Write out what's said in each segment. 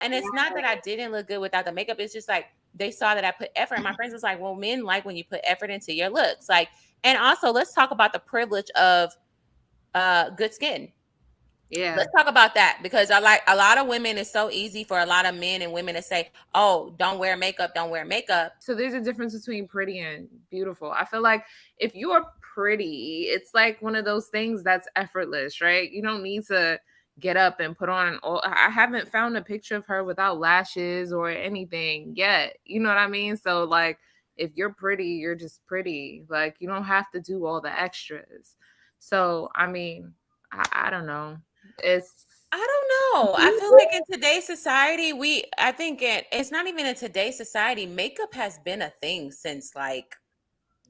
And it's not that I didn't look good without the makeup. It's just like they saw that I put effort. And my friends was like, well, men like when you put effort into your looks. Like, and also let's talk about the privilege of good skin. Yeah. Let's talk about that because I like a lot of women. It's so easy for a lot of men and women to say, "Oh, don't wear makeup, don't wear makeup." So there's a difference between pretty and beautiful. I feel like if you are pretty, it's like one of those things that's effortless, right? You don't need to get up and put on all. I haven't found a picture of her without lashes or anything yet. You know what I mean? So like if you're pretty, you're just pretty. Like you don't have to do all the extras. So I mean, I don't know. It's I don't know. I feel like in today's society, I think it's not even in today's society. Makeup has been a thing since like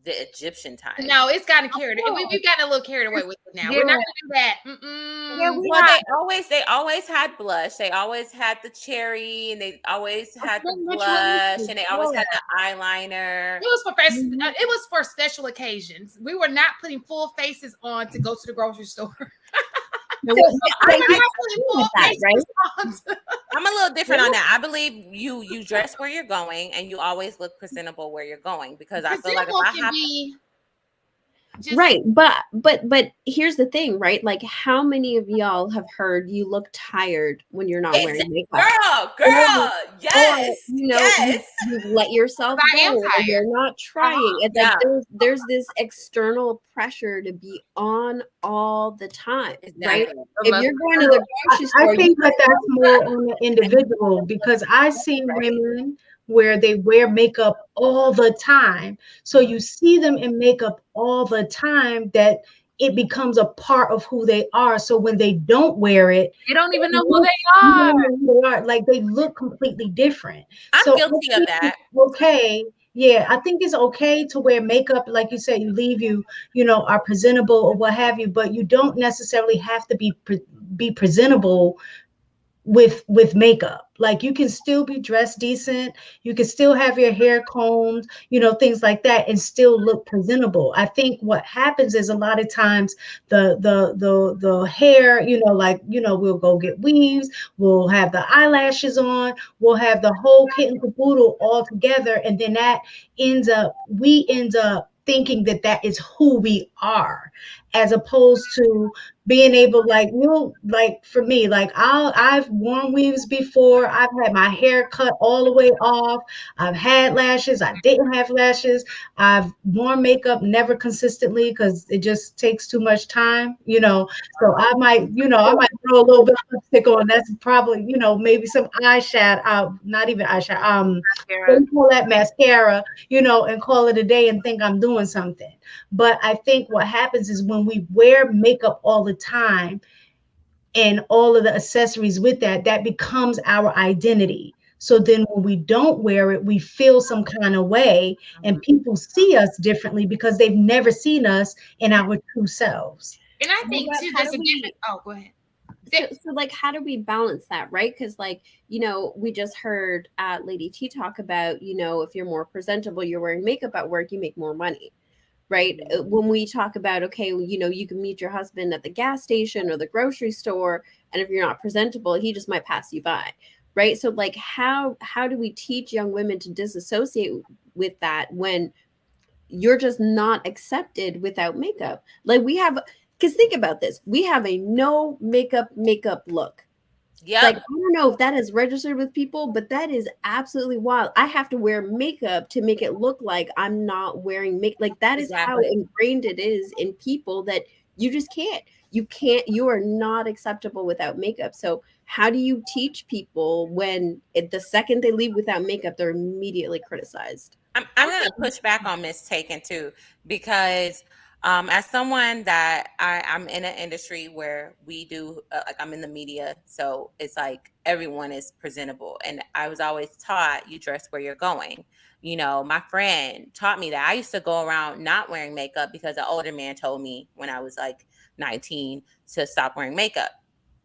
the Egyptian times. no, it's gotten carried. We've gotten a little carried away with it now. Yeah, We're not gonna do that. yeah, we Well, have. they always had blush. They always had the cherry, and they always had the Which one blush, is and they always it? had the eyeliner. It was for special occasions. We were not putting full faces on to go to the grocery store. No, So, I I, agree I, with that, right? I'm a little different on that. I believe you dress where you're going, and you always look presentable where you're going because I feel like if Presentable I can have be just Right, but here's the thing, right? Like, how many of y'all have heard you look tired when you're not wearing makeup? Or, girl, or yes, you, yes, you let yourself I am go and tired. you're not trying. It's like yeah, there's this external pressure to be on all the time, right? exactly. If you're going to the grocery I store, you think that that's more on the individual because I see right? women where they wear makeup all the time. So you see them in makeup all the time that it becomes a part of who they are. So when they don't wear it, They don't even they know who look, they you are. don't know who they are. Like they look completely different. I'm So I guilty of think that. it's okay. Yeah, I think it's okay to wear makeup, like you said, you are presentable or what have you, but you don't necessarily have to be presentable with makeup. Like you can still be dressed decent, you can still have your hair combed, things like that, and still look presentable. I think what happens is a lot of times the hair, we'll go get weaves, we'll have the eyelashes on, we'll have the whole kit and caboodle all together, and then we end up thinking that that is who we are, as opposed to being able, like for me, like I've worn weaves before, I've had my hair cut all the way off, I've had lashes, I didn't have lashes, I've worn makeup, never consistently because it just takes too much time. So I might throw a little bit of lipstick on. That's probably, maybe some eyeshadow, not even eyeshadow, what do Mascara. you call that, mascara, and call it a day and think I'm doing something. But I think what happens is when we wear makeup all the time and all of the accessories with that, that becomes our identity. So then when we don't wear it, we feel some kind of way, and people see us differently because they've never seen us in our true selves. And I Well, think but too, how there's do a difference. we Oh, go ahead. so like how do we balance that, right? Because like we just heard Lady T talk about if you're more presentable, you're wearing makeup at work, you make more money, right? When we talk about, okay, well, you can meet your husband at the gas station or the grocery store, and if you're not presentable, he just might pass you by, right? So like how do we teach young women to disassociate with that when you're just not accepted without makeup? Like we have, because think about this, we have a no makeup look. Like, I Yep, don't know if that is registered with people, but that is absolutely wild. I have to wear makeup to make it look like I'm not wearing make. Like that is how exactly. ingrained it is in people that you just can't. You are not acceptable without makeup. So how do you teach people when the second they leave without makeup, they're immediately criticized? I'm gonna push back on Miss Taken too because as someone that I'm in an industry where we do like I'm in the media, so it's like everyone is presentable, and I was always taught you dress where you're going. My friend taught me that. I used to go around not wearing makeup because an older man told me when I was like 19 to stop wearing makeup.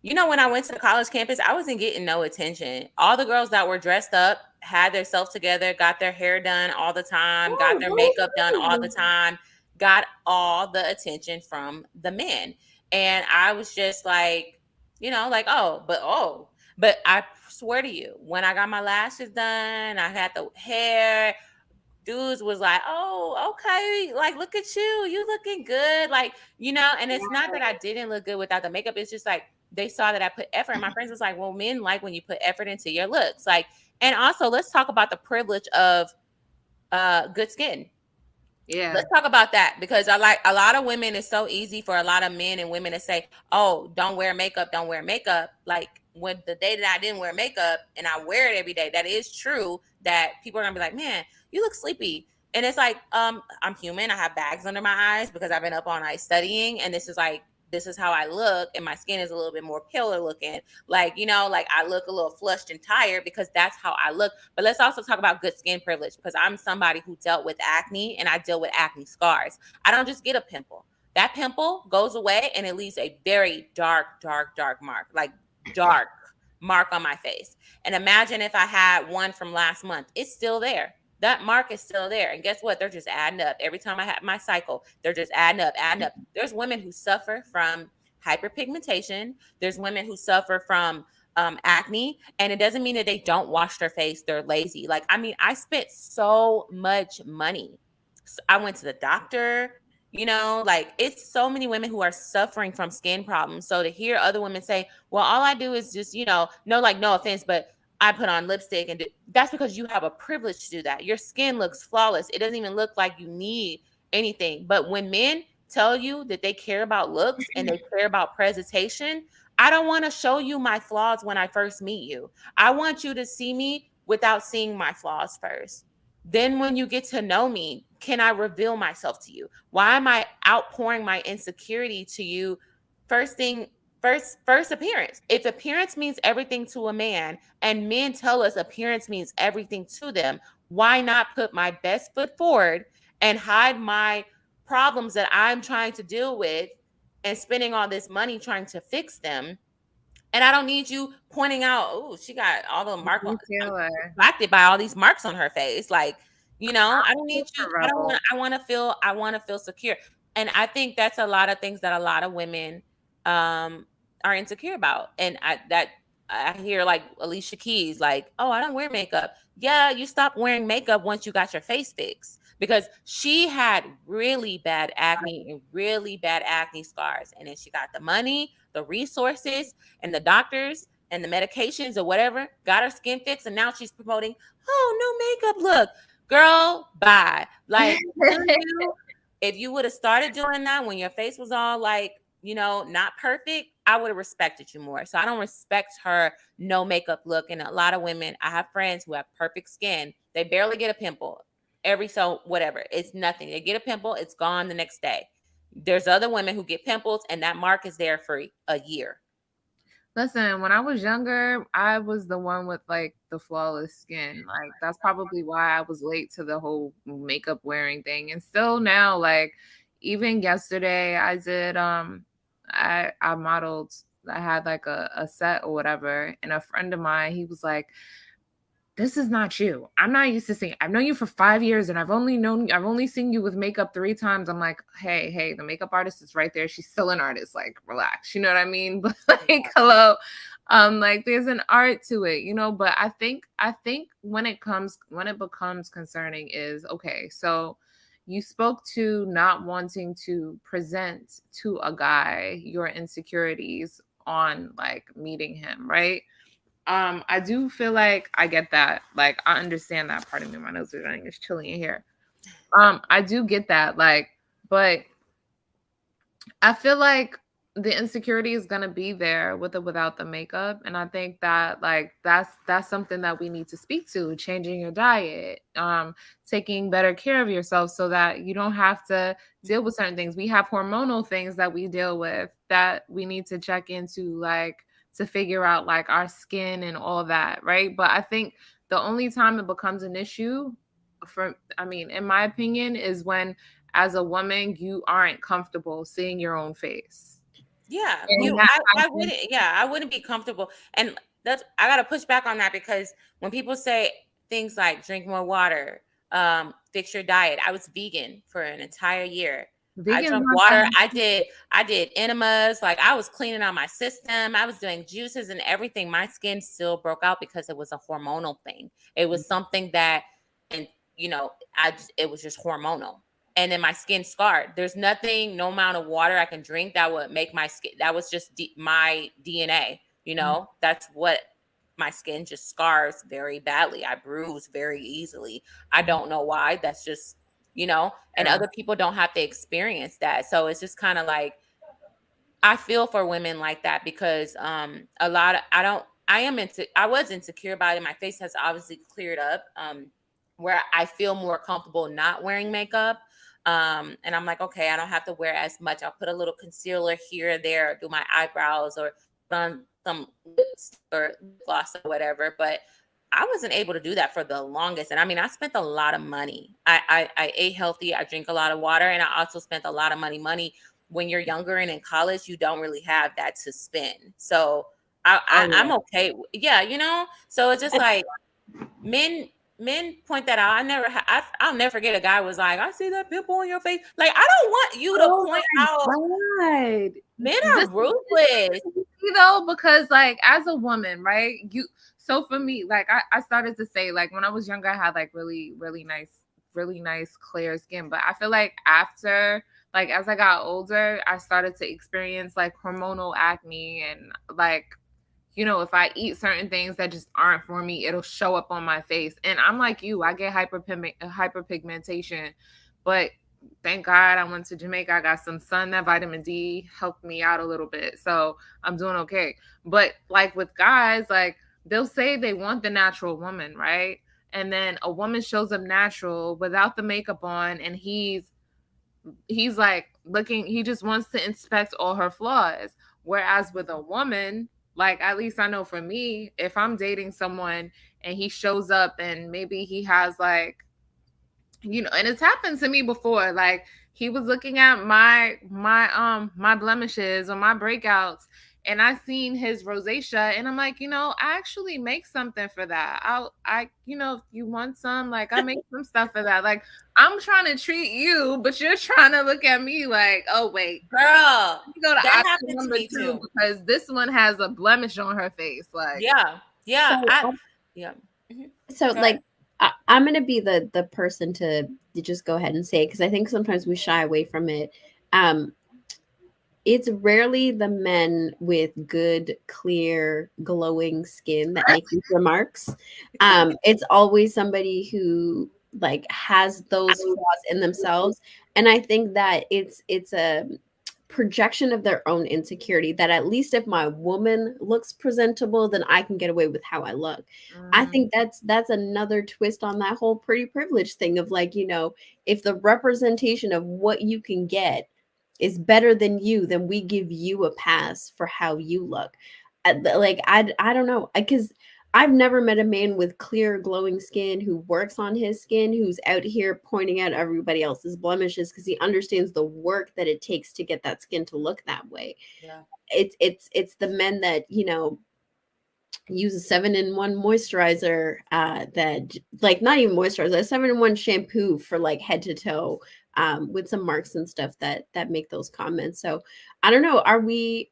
When I went to the college campus, I wasn't getting no attention. All the girls that were dressed up had their self together, got their hair done all the time, got their makeup done all the time, got all the attention from the men. And I was just like, like, oh, but oh. But I swear to you, when I got my lashes done, I had the hair, dudes was like, "Oh, okay, like look at you looking good." Like, and it's not that I didn't look good without the makeup. It's just like they saw that I put effort. And my friends was like, "Well, men like when you put effort into your looks." Like, and also let's talk about the privilege of good skin. Yeah. Let's talk about that, because I like a lot of women. It's so easy for a lot of men and women to say, "Oh, don't wear makeup, don't wear makeup." Like when the day that I didn't wear makeup and I wear it every day, that is true. That people are gonna be like, "Man, you look sleepy," and it's like, I'm human. I have bags under my eyes because I've been up all night studying, and this is how I look, and my skin is a little bit more paler looking. Like, like I look a little flushed and tired because that's how I look. But let's also talk about good skin privilege, because I'm somebody who dealt with acne and I deal with acne scars. I don't just get a pimple. That pimple goes away and it leaves a very dark, dark, dark mark, like dark mark on my face. And imagine if I had one from last month, it's still there. That mark is still there. And guess what? They're just adding up. Every time I have my cycle, they're just adding up, adding up. There's women who suffer from hyperpigmentation. There's women who suffer from acne, and it doesn't mean that they don't wash their face. They're lazy. Like, I mean, I spent so much money. I went to the doctor. Like, it's so many women who are suffering from skin problems. So to hear other women say, "Well, all I do is just, no, like, no offense, but I put on lipstick," and that's because you have a privilege to do that. Your skin looks flawless. It doesn't even look like you need anything. But when men tell you that they care about looks and they care about presentation, I don't want to show you my flaws when I first meet you. I want you to see me without seeing my flaws first. Then when you get to know me, can I reveal myself to you? Why am I outpouring my insecurity to you? First thing, first appearance. If appearance means everything to a man and men tell us appearance means everything to them, why not put my best foot forward and hide my problems that I'm trying to deal with and spending all this money trying to fix them? And I don't need you pointing out, "Oh, she got all the mark on." Me I'm too. distracted by all these marks on her face. Like, I don't need you. A I don't rebel. want. I want to feel secure. And I think that's a lot of things that a lot of women um are insecure about. And I hear like Alicia Keys, like, "Oh, I don't wear makeup." Yeah, you stopped wearing makeup once you got your face fixed, because she had really bad acne and really bad acne scars, and then she got the money, the resources, and the doctors and the medications or whatever, got her skin fixed, and now she's promoting, "Oh, no makeup look." Girl, bye. Like, if you would have started doing that when your face was all like, not perfect, I would have respected you more. So I don't respect her no makeup look. And a lot of women, I have friends who have perfect skin. They barely get a pimple. Every so whatever. It's nothing. They get a pimple, it's gone the next day. There's other women who get pimples and that mark is there for a year. Listen, when I was younger, I was the one with like the flawless skin. Like that's probably why I was late to the whole makeup wearing thing. And still now, like even yesterday I modeled, I had like a set or whatever, and a friend of mine, he was like, "This is not you. I'm not used to seeing. I've known you for 5 years, and I've only seen you with makeup 3 times." I'm like, hey, the makeup artist is right there. She's still an artist. Like, relax. You know what I mean? But like, hello, like, there's an art to it, But I think when it becomes concerning is okay. So, you spoke to not wanting to present to a guy your insecurities on like meeting him, right? I do feel like I get that. Like, I understand that part of me. My nose is running, it's chilly in here. I do get that. Like, but I feel like the insecurity is gonna be there with or without the makeup. And I think that like that's something that we need to speak to, changing your diet, taking better care of yourself so that you don't have to deal with certain things. We have hormonal things that we deal with that we need to check into, like to figure out like our skin and all that, right? But I think the only time it becomes an issue in my opinion, is when as a woman you aren't comfortable seeing your own face. Yeah, And that I happens. wouldn't. Yeah, I wouldn't be comfortable, and I gotta push back on that, because when people say things like drink more water, fix your diet. I was vegan for an entire year. I Vegans drank aren't that water. healthy. I did enemas. Like I was cleaning out my system. I was doing juices and everything. My skin still broke out because it was a hormonal thing. It was something that, and it was just hormonal. And then my skin scarred. There's nothing, no amount of water I can drink that would make my skin. That was just my DNA. That's what my skin just scars very badly. I bruise very easily. I don't know why. That's just and Yeah. other people don't have to experience that. So it's just kind of like I feel for women like that because a lot of I was insecure about it. My face has obviously cleared up where I feel more comfortable not wearing makeup. And I'm like, okay, I don't have to wear as much. I'll put a little concealer here or there, do my eyebrows or put on some lips or lip gloss or whatever. But I wasn't able to do that for the longest. And I mean, I spent a lot of money. I ate healthy. I drink a lot of water. And I also spent a lot of money when you're younger and in college, you don't really have that to spend. So Oh I'm yeah. okay. Yeah, So it's just like men point that out. I'll never forget a guy was like, I see that pimple on your face. Like, I don't want you to Oh point out my God. men are This ruthless. because like as a woman, right? So for me, like I started to say like when I was younger, I had like really, really nice clear skin. But I feel like after like as I got older, I started to experience like hormonal acne and like if I eat certain things that just aren't for me, it'll show up on my face. And I'm like you, I get hyperpigmentation, but thank God I went to Jamaica. I got some sun. That vitamin D helped me out a little bit. So I'm doing okay. But like with guys, like they'll say they want the natural woman, right? And then a woman shows up natural without the makeup on, and he's like looking, he just wants to inspect all her flaws. Whereas with a woman, like at least I know for me, if I'm dating someone and he shows up and maybe he has like, and it's happened to me before, like he was looking at my blemishes or my breakouts, and I seen his rosacea, and I'm like, I actually make something for that. If you want some, like I make some stuff for that. Like I'm trying to treat you, but you're trying to look at me like, oh wait, Girl, you go to that option happened to number me two too. because this one has a blemish on her face. Like, Yeah. Yeah. So, Yeah. Mhm. so Go ahead. like I'm gonna be the person to just go ahead and say, because I think sometimes we shy away from it. Um, it's rarely the men with good, clear, glowing skin that make these remarks. It's always somebody who like has those flaws in themselves, and I think that it's a projection of their own insecurity, that at least if my woman looks presentable, then I can get away with how I look. I think that's another twist on that whole pretty privilege thing of like, if the representation of what you can get is better than you, then we give you a pass for how you look. Like I don't know, because I've never met a man with clear, glowing skin who works on his skin, who's out here pointing out everybody else's blemishes because he understands the work that it takes to get that skin to look that way. Yeah. It's the men that use a 7-in-1 moisturizer, that like not even moisturizer, a 7-in-1 shampoo for like head to toe, with some marks and stuff that make those comments. So I don't know, are we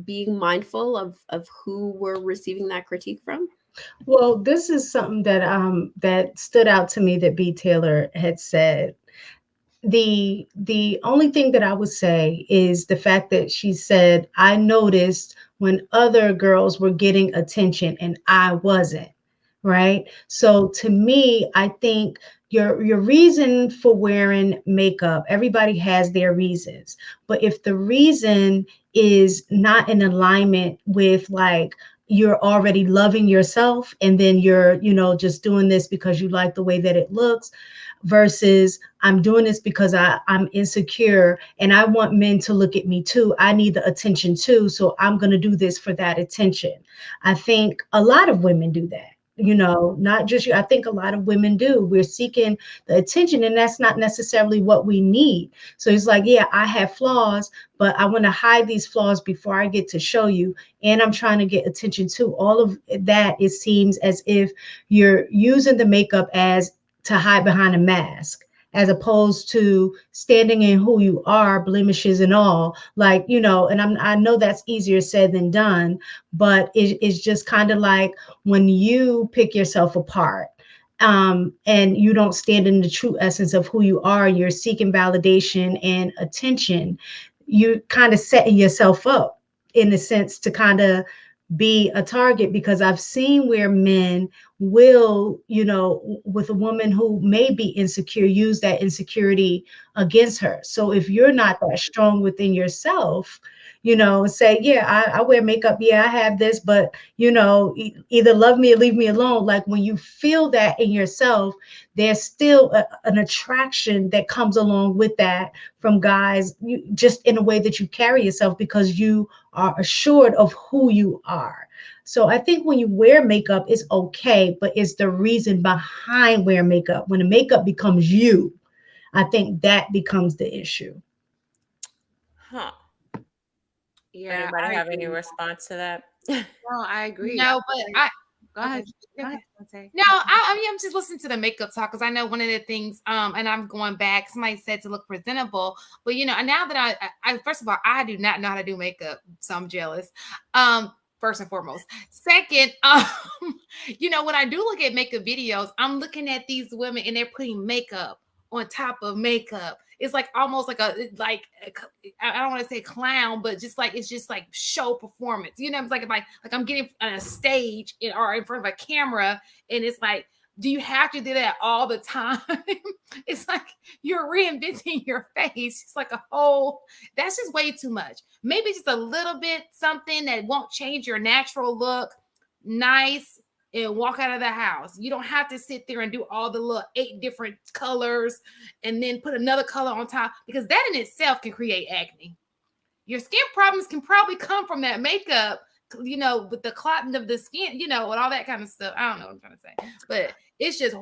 being mindful of who we're receiving that critique from? Well, this is something that stood out to me that B. Taylor had said. The only thing that I would say is the fact that she said, I noticed when other girls were getting attention and I wasn't, right? So to me, I think your reason for wearing makeup, everybody has their reasons. But if the reason is not in alignment with like you're already loving yourself and then you're, just doing this because you like the way that it looks, versus I'm doing this because I'm insecure and I want men to look at me too. I need the attention too. So I'm going to do this for that attention. I think a lot of women do that. Not just you. I think a lot of women do. We're seeking the attention, and that's not necessarily what we need. So it's like, yeah, I have flaws, but I want to hide these flaws before I get to show you. And I'm trying to get attention too. All of that, it seems as if you're using the makeup as to hide behind a mask, as opposed to standing in who you are, blemishes and all. Like, and I know that's easier said than done, but it's just kind of like when you pick yourself apart, and you don't stand in the true essence of who you are, you're seeking validation and attention, you kind of setting yourself up in a sense to kind of be a target, because I've seen where men will, with a woman who may be insecure, use that insecurity against her. So if you're not that strong within yourself, say, yeah, I wear makeup. Yeah, I have this, but, either love me or leave me alone. Like when you feel that in yourself, there's still an attraction that comes along with that from guys, just in a way that you carry yourself, because you are assured of who you are. So I think when you wear makeup, it's okay, but it's the reason behind wearing makeup. When the makeup becomes you, I think that becomes the issue. Huh. Yeah, Anybody I have any agree. response to that? No, I agree. No, but Go okay. ahead. Go Okay. ahead. Dante. No, I mean, I'm just listening to the makeup talk because I know one of the things, and I'm going back. Somebody said to look presentable, but and now that I first of all, I do not know how to do makeup, so I'm jealous. First and foremost. Second, when I do look at makeup videos, I'm looking at these women and they're putting makeup on top of makeup. It's like almost like I don't want to say clown, but just like it's just like show performance. It's like I'm getting on a stage or in front of a camera, and it's like, do you have to do that all the time? It's like you're reinventing your face. It's like a whole, that's just way too much. Maybe just a little bit something that won't change your natural look. Nice, and walk out of the house. You don't have to sit there and do all the little 8 different colors and then put another color on top, because that in itself can create acne. Your skin problems can probably come from that makeup, with the clotting of the skin, and all that kind of stuff. I don't know what I'm trying to say, but it's just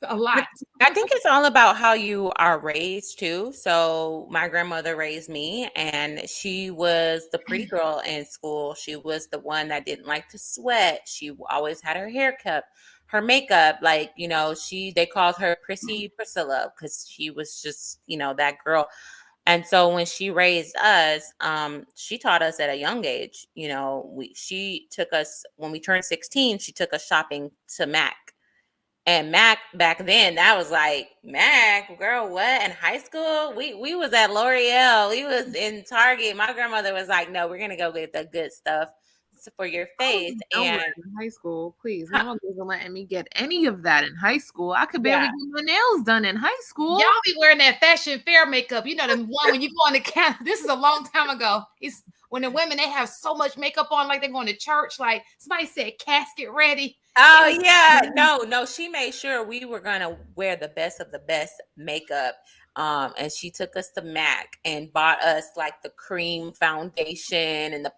a lot. I think it's all about how you are raised too. So my grandmother raised me, and she was the pretty girl in school. She was the one that didn't like to sweat. She always had her hair cut, her makeup, like, they called her Prissy Priscilla because she was just, that girl. And so when she raised us, she taught us at a young age. She took us when we turned 16. She took us shopping to Mac. And Mac back then, that was like, Mac, girl, what? In high school? We was at L'Oreal. We was in Target. My grandmother was like, no, we're gonna go get the good stuff for your face. Nowhere And in high school, please. My mom wasn't letting me get any of that in high school. I could barely Yeah. get my nails done in high school. Y'all be wearing that fashion fair makeup. The one when you go on the counter. This is a long time ago. It's when the women, they have so much makeup on, like they're going to church. Like somebody said, casket ready. Oh yeah, no, she made sure we were gonna wear the best of the best makeup. And she took us to Mac and bought us like the cream foundation and the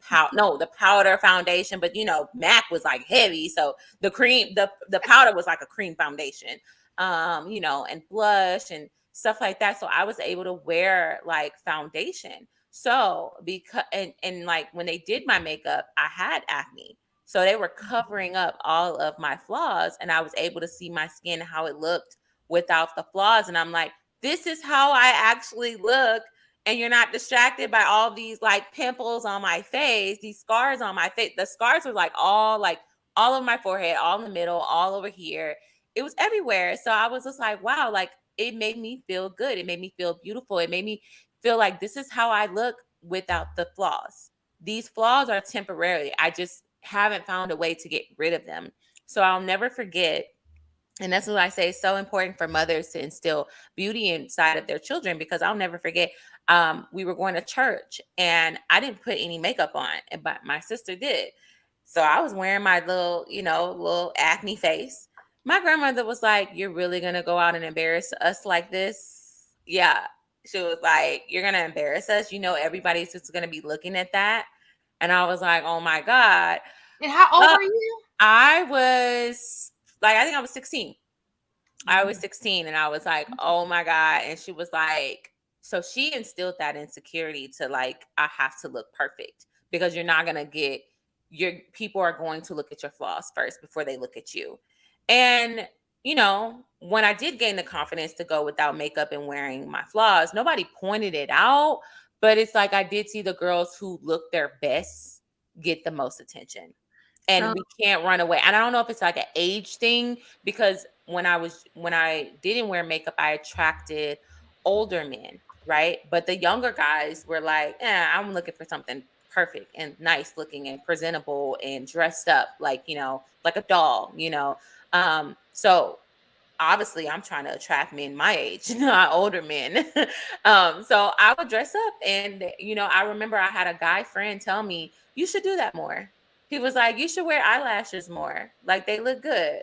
powder foundation. But Mac was like heavy, so the powder was like a cream foundation. And blush and stuff like that. So I was able to wear like foundation. So because and like when they did my makeup, I had acne. So they were covering up all of my flaws, and I was able to see my skin, how it looked without the flaws. And I'm like, this is how I actually look. And you're not distracted by all these like pimples on my face, these scars on my face. The scars were like all over my forehead, all in the middle, all over here. It was everywhere. So I was just like, wow, like it made me feel good. It made me feel beautiful. It made me feel like this is how I look without the flaws. These flaws are temporary. I just haven't found a way to get rid of them. So I'll never forget. And that's what I say is so important for mothers to instill beauty inside of their children, because I'll never forget. We were going to church and I didn't put any makeup on, but my sister did. So I was wearing my little acne face. My grandmother was like, "You're really going to go out and embarrass us like this?" Yeah. She was like, "You're going to embarrass us. Everybody's just going to be looking at that." And I was like, "Oh my God." And how old are you? I was like, I think I was 16. I was 16 and I was like, oh my God. And she was like, so she instilled that insecurity to like, I have to look perfect, because you're not going to get people are going to look at your flaws first before they look at you. And you know, when I did gain the confidence to go without makeup and wearing my flaws, nobody pointed it out. But it's like I did see the girls who look their best get the most attention. And So we can't run away. And I don't know if it's like an age thing, because when I didn't wear makeup, I attracted older men, right? But the younger guys were like, I'm looking for something perfect and nice looking and presentable and dressed up like, like a doll, so obviously I'm trying to attract men my age, not older men. So I would dress up, and I remember I had a guy friend tell me, you should do that more. He was like, you should wear eyelashes more. Like, they look good.